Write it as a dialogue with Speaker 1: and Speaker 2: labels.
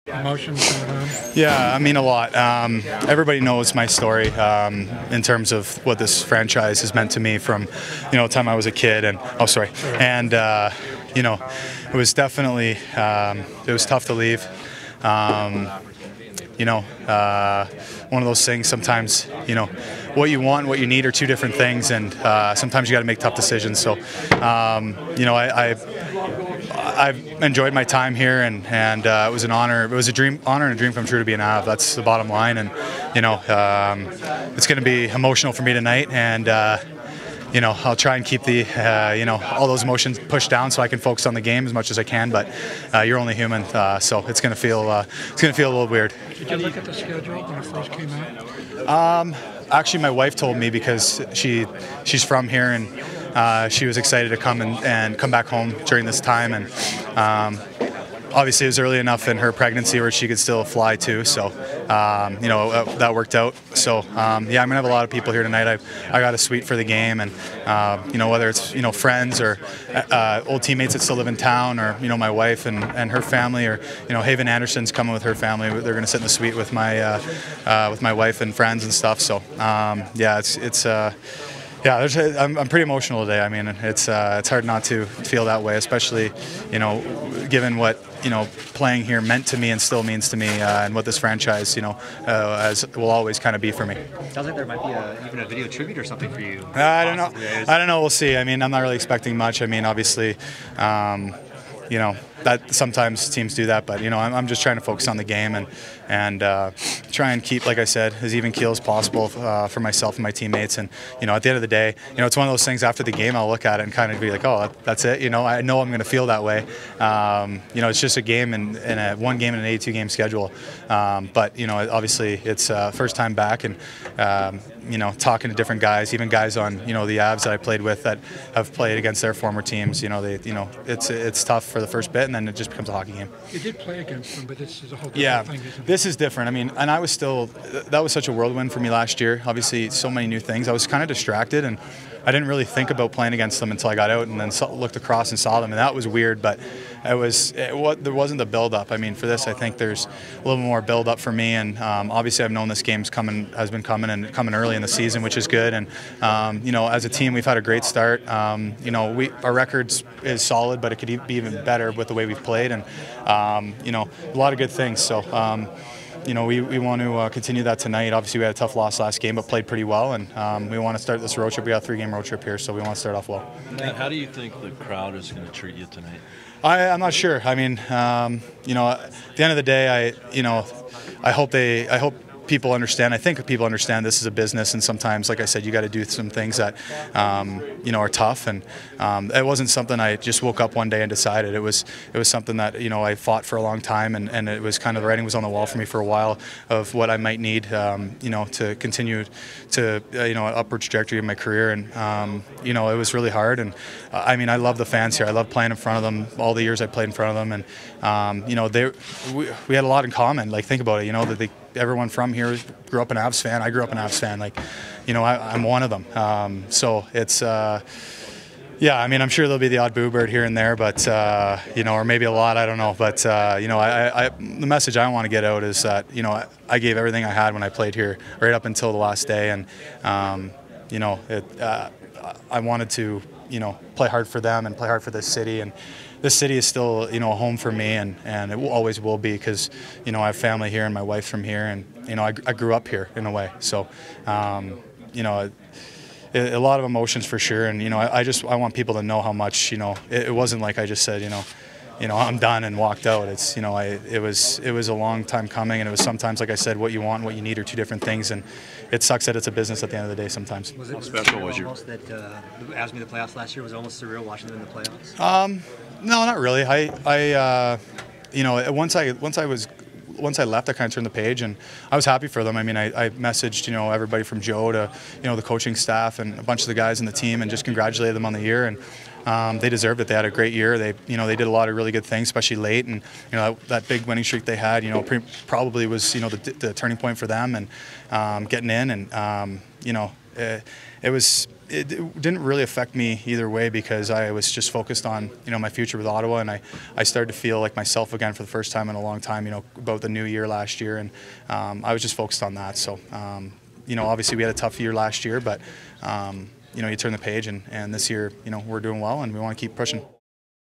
Speaker 1: Emotions going on?
Speaker 2: Yeah, I mean a lot. Everybody knows my story in terms of what this franchise has meant to me from, the time I was a kid. And it was definitely it was tough to leave. One of those things. Sometimes, what you want and what you need are two different things, and sometimes you got to make tough decisions. So, I've enjoyed my time here, and it was an honor. It was a dream, honor and a dream come true to be an Av. That's the bottom line, and it's going to be emotional for me tonight, and I'll try and keep the all those emotions pushed down so I can focus on the game as much as I can. But you're only human, so it's going to feel a little weird.
Speaker 1: Did you look at the schedule when it first came out?
Speaker 2: Actually, my wife told me because she's from here, and she was excited to come and come back home during this time, and obviously it was early enough in her pregnancy where she could still fly too, so that worked out. So I'm gonna have a lot of people here tonight. I got a suite for the game, and whether it's friends or old teammates that still live in town, or my wife and her family, or Haven Anderson's coming with her family. They're gonna sit in the suite with my wife and friends and stuff. So I'm pretty emotional today. I mean, it's hard not to feel that way, especially given what playing here meant to me and still means to me, and what this franchise as will always kind of be for me.
Speaker 3: Sounds like there might be even a video tribute or something for you.
Speaker 2: I don't know. We'll see. I mean, I'm not really expecting much. I mean, obviously. That sometimes teams do that, but I'm just trying to focus on the game and try and keep, like I said, as even keel as possible for myself and my teammates. And at the end of the day, it's one of those things. After the game, I'll look at it and kind of be like, oh, that's it. I know I'm going to feel that way. It's just a game and one game in an 82-game schedule. But obviously it's first time back, and talking to different guys, even guys on the Avs that I played with that have played against their former teams. It's tough for the first bit, and then it just becomes a hockey game.
Speaker 1: You did play against them, but this is a whole different thing, isn't it?
Speaker 2: This is different. I mean, and that was such a whirlwind for me last year. Obviously, so many new things. I was kind of distracted, and I didn't really think about playing against them until I got out and then looked across and saw them, and that was weird. But there wasn't the build-up. I mean, for this, I think there's a little more build-up for me, and obviously I've known this game's has been coming early in the season, which is good. And as a team, we've had a great start. Our record is solid, but it could be even better with the way we've played, and a lot of good things. So. We want to continue that tonight. Obviously, we had a tough loss last game, but played pretty well, and we want to start this road trip. We got a 3-game road trip here, so we want to start off well.
Speaker 4: And how do you think the crowd is going to treat you tonight?
Speaker 2: I'm not sure. I mean, at the end of the day, I hope people understand. I think people understand this is a business, and sometimes, like I said, you got to do some things that are tough. And it wasn't something I just woke up one day and decided. It was something that I fought for a long time, and it was kind of the writing was on the wall for me for a while of what I might need, to continue to an upward trajectory of my career. And it was really hard. And I mean, I love the fans here. I love playing in front of them. All the years I played in front of them, and we had a lot in common. Like, think about it. That everyone from here grew up an Avs fan. I grew up an Avs fan. I'm one of them. So it's, I mean, I'm sure there'll be the odd boo bird here and there, but, or maybe a lot, I don't know. But, the message I want to get out is that, I gave everything I had when I played here right up until the last day. And, I wanted to, play hard for them and play hard for this city. And this city is still, a home for me, and it always will be, because, I have family here and my wife's from here, and, I grew up here in a way. So, a lot of emotions for sure. And, I want people to know how much, it wasn't like I just said, I'm done and walked out. It's, it was a long time coming, and it was sometimes, like I said, what you want and what you need are two different things, and it sucks that it's a business at the end of the day sometimes.
Speaker 3: How special was your? That Avs made the playoffs last year was almost surreal watching them in the playoffs.
Speaker 2: No, not really. Once I left, I kind of turned the page, and I was happy for them. I mean, I messaged, everybody from Joe to, the coaching staff and a bunch of the guys in the team, and just congratulated them on the year. And they deserved it. They had a great year. They did a lot of really good things, especially late. And that big winning streak they had, probably was the turning point for them, and getting in. And it was it didn't really affect me either way because I was just focused on my future with Ottawa, and I started to feel like myself again for the first time in a long time. About the new year last year, and I was just focused on that. So obviously we had a tough year last year, but you turn the page, and this year we're doing well, and we want to keep pushing.